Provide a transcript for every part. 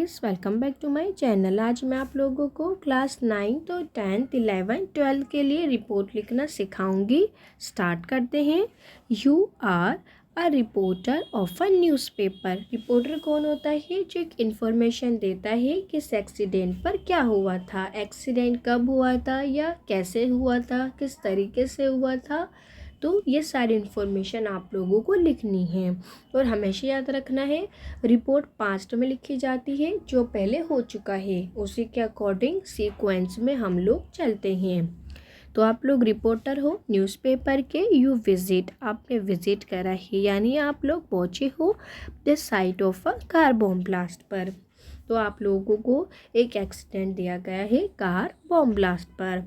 Guys, welcome back to my channel. आज मैं आप लोगों को क्लास 9 और 10th 11th 12th के लिए रिपोर्ट लिखना सिखाऊंगी। स्टार्ट करते हैं। You are a reporter of a newspaper. Reporter कौन होता है? जो एक इन्फॉर्मेशन देता है कि इस एक्सीडेंट पर क्या हुआ था, एक्सीडेंट कब हुआ था या कैसे हुआ था, किस तरीके से हुआ था। तो ये सारी इन्फॉर्मेशन आप लोगों को लिखनी है और हमेशा याद रखना है रिपोर्ट पास्ट में लिखी जाती है, जो पहले हो चुका है उसी के अकॉर्डिंग सीक्वेंस में हम लोग चलते हैं। तो आप लोग रिपोर्टर हो न्यूज़पेपर के। यू विजिट, आपने विजिट करा है यानी आप लोग पहुँचे हो the site of a car bomb blast पर। तो आप लोगों को एक एक्सीडेंट दिया गया है कार बॉम्ब ब्लास्ट पर।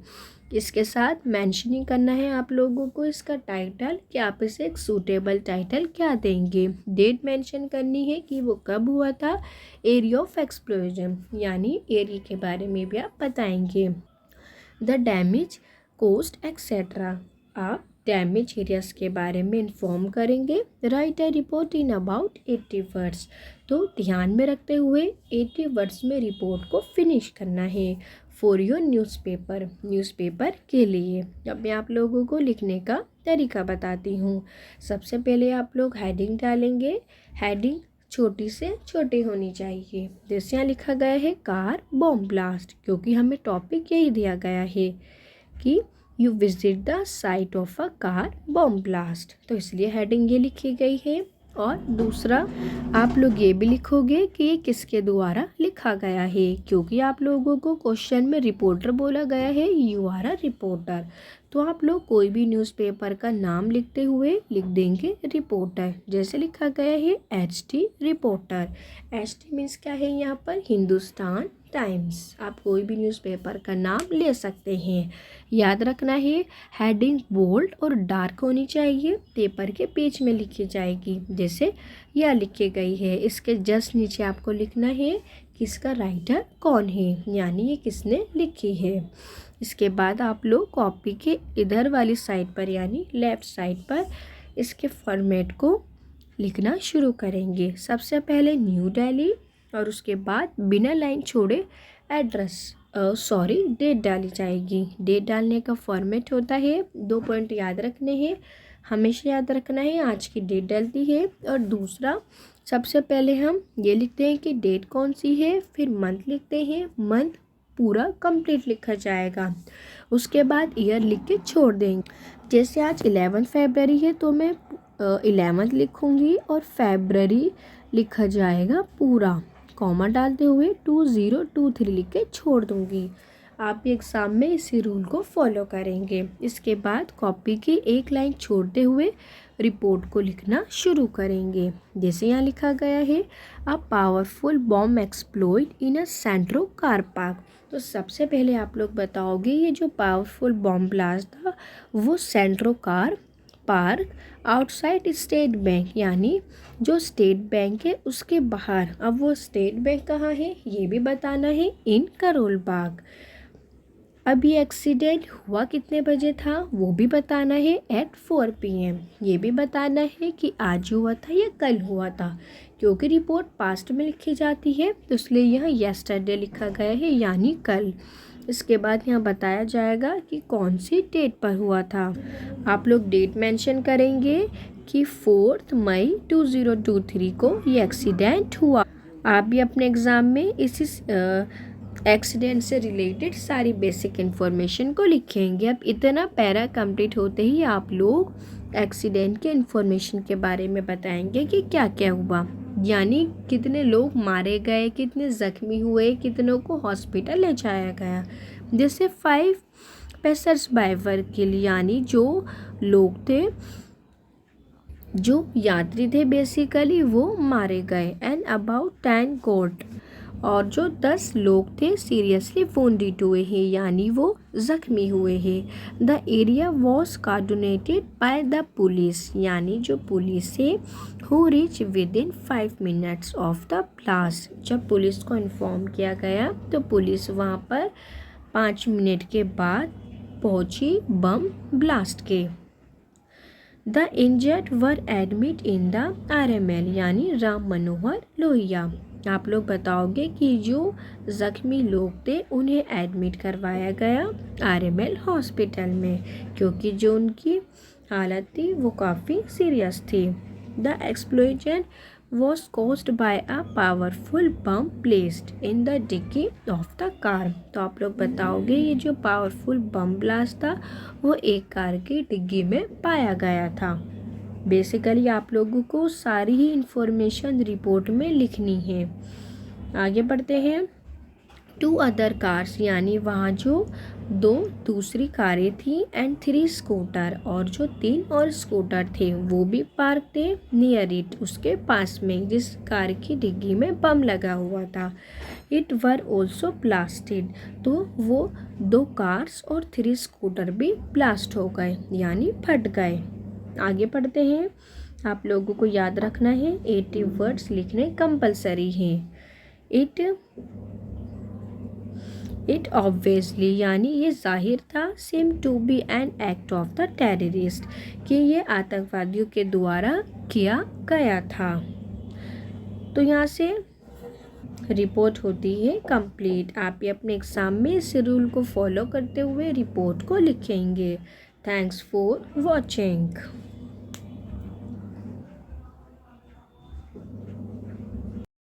इसके साथ मेंशनिंग करना है आप लोगों को इसका टाइटल, कि आप इसे एक सूटेबल टाइटल क्या देंगे। डेट मेंशन करनी है कि वो कब हुआ था। एरिया ऑफ एक्सप्लोजन यानी एरिया के बारे में भी आप बताएंगे। द डैमेज कोस्ट एक्सेट्रा, आप डैमेज एरियाज के बारे में इन्फॉर्म करेंगे। Right a report in about 80 words, तो ध्यान में रखते हुए 80 वर्ड्स में रिपोर्ट को फिनिश करना है फॉर योर न्यूज़पेपर, न्यूज़पेपर के लिए। अब मैं आप लोगों को लिखने का तरीका बताती हूँ। सबसे पहले आप लोग हेडिंग डालेंगे। हेडिंग छोटी से छोटी होनी चाहिए। जैसे यहाँ लिखा गया है कार बॉम्ब ब्लास्ट, क्योंकि हमें टॉपिक यही दिया गया है कि you visit the site of a car bomb blast, तो इसलिए हेडिंग ये लिखी गई है। और दूसरा आप लोग ये भी लिखोगे कि ये किसके द्वारा लिखा गया है, क्योंकि आप लोगों को क्वेश्चन में रिपोर्टर बोला गया है। यू आर अ रिपोर्टर, तो आप लोग कोई भी न्यूज़पेपर का नाम लिखते हुए लिख देंगे रिपोर्टर। जैसे लिखा गया है HT रिपोर्टर। HT मीन्स क्या है यहाँ पर? हिंदुस्तान टाइम्स। आप कोई भी न्यूज़पेपर का नाम ले सकते हैं। याद रखना है हेडिंग बोल्ड और डार्क होनी चाहिए, पेपर के पेज में लिखी जाएगी जैसे यह लिखी गई है। इसके जस्ट नीचे आपको लिखना है कि इसका राइटर कौन है, यानी ये किसने लिखी है। इसके बाद आप लोग कॉपी के इधर वाली साइड पर यानी लेफ़्ट साइड पर इसके फॉर्मेट को लिखना शुरू करेंगे। सबसे पहले न्यू दिल्ली और उसके बाद बिना लाइन छोड़े एड्रेस डेट डाली जाएगी। डेट डालने का फॉर्मेट होता है, 2 पॉइंट याद रखने हैं, हमेशा याद रखना है आज की डेट डलती है। और दूसरा सबसे पहले हम ये लिखते हैं कि डेट कौन सी है, फिर मंथ लिखते हैं, मंथ पूरा कंप्लीट लिखा जाएगा। उसके बाद ईयर लिख के छोड़ देंगे। जैसे आज 11 फरवरी है तो मैं 11 लिखूँगी और फरवरी लिखा जाएगा पूरा, कॉमा डालते हुए 2023 लिख के छोड़ दूँगी। आप एग्ज़ाम में इसी रूल को फॉलो करेंगे। इसके बाद कॉपी की एक लाइन छोड़ते हुए रिपोर्ट को लिखना शुरू करेंगे। जैसे यहाँ लिखा गया है a powerful bomb explode in a Santro car park. तो सबसे पहले आप लोग बताओगे ये जो पावरफुल बॉम्ब ब्लास्ट था वो Santro car park outside state bank, यानी जो स्टेट बैंक है उसके बाहर। अब वो स्टेट बैंक कहाँ है ये भी बताना है, इन करोल बाग। अब ये एक्सीडेंट हुआ कितने बजे था वो भी बताना है, एट 4 PM। ये भी बताना है कि आज हुआ था या कल हुआ था, क्योंकि रिपोर्ट पास्ट में लिखी जाती है तो इसलिए यहाँ येस्टरडे लिखा गया है यानी कल। इसके बाद यहाँ बताया जाएगा कि कौन सी डेट पर हुआ था। आप लोग डेट मेंशन करेंगे कि 4 मई 2023 को ये एक्सीडेंट हुआ। आप भी अपने एग्ज़ाम में इसी एक्सीडेंट से रिलेटेड सारी बेसिक इन्फॉर्मेशन को लिखेंगे। अब इतना पैरा कंप्लीट होते ही आप लोग एक्सीडेंट के इन्फॉर्मेशन के बारे में बताएंगे कि क्या क्या हुआ, यानी कितने लोग मारे गए, कितने ज़ख्मी हुए, कितनों को हॉस्पिटल ले जाया गया। जैसे 5 पैसेंजर्स बाय व्हीकल, यानी जो लोग थे, जो यात्री थे बेसिकली वो मारे गए। एंड अबाउट 10 गोट, और जो 10 लोग थे सीरियसली वुंडेड हुए हैं, यानी वो ज़ख्मी हुए हैं। The area was coordinated by the police, यानी जो पुलिस है who reach with in 5 minutes of the blast. जब पुलिस को इन्फॉर्म किया गया तो पुलिस वहाँ पर 5 मिनट के बाद पहुँची बम ब्लास्ट के। The injured were admit in the RML, यानी राम मनोहर लोहिया। आप लोग बताओगे कि जो ज़ख्मी लोग थे उन्हें एडमिट करवाया गया आरएमएल हॉस्पिटल में, क्योंकि जो उनकी हालत थी वो काफ़ी सीरियस थी। The explosion was caused by a powerful bomb placed in the dicky of the car। तो आप लोग बताओगे ये जो पावरफुल बम ब्लास्ट था वो एक कार की डिग्गी में पाया गया था। बेसिकली आप लोगों को सारी ही इंफॉर्मेशन रिपोर्ट में लिखनी है। आगे बढ़ते हैं। 2 अदर कार्स, यानी वहाँ जो 2 दूसरी कारें थी एंड 3 स्कूटर, और जो 3 और स्कूटर थे वो भी पार्क थे नियर इट, उसके पास में जिस कार की डिग्गी में बम लगा हुआ था। इट वर ऑल्सो ब्लास्टेड, तो वो 2 कार्स और 3 स्कूटर भी ब्लास्ट हो गए यानी फट गए। आगे पढ़ते हैं। आप लोगों को याद रखना है 80 वर्ड्स लिखने कंपलसरी हैं। इट ऑब्वियसली, यानी ये जाहिर था, seem to be an act of the terrorist, कि ये आतंकवादियों के द्वारा किया गया था। तो यहाँ से रिपोर्ट होती है कंप्लीट। आप ये अपने एग्ज़ाम में इस रूल को फॉलो करते हुए रिपोर्ट को लिखेंगे। Thanks for watching.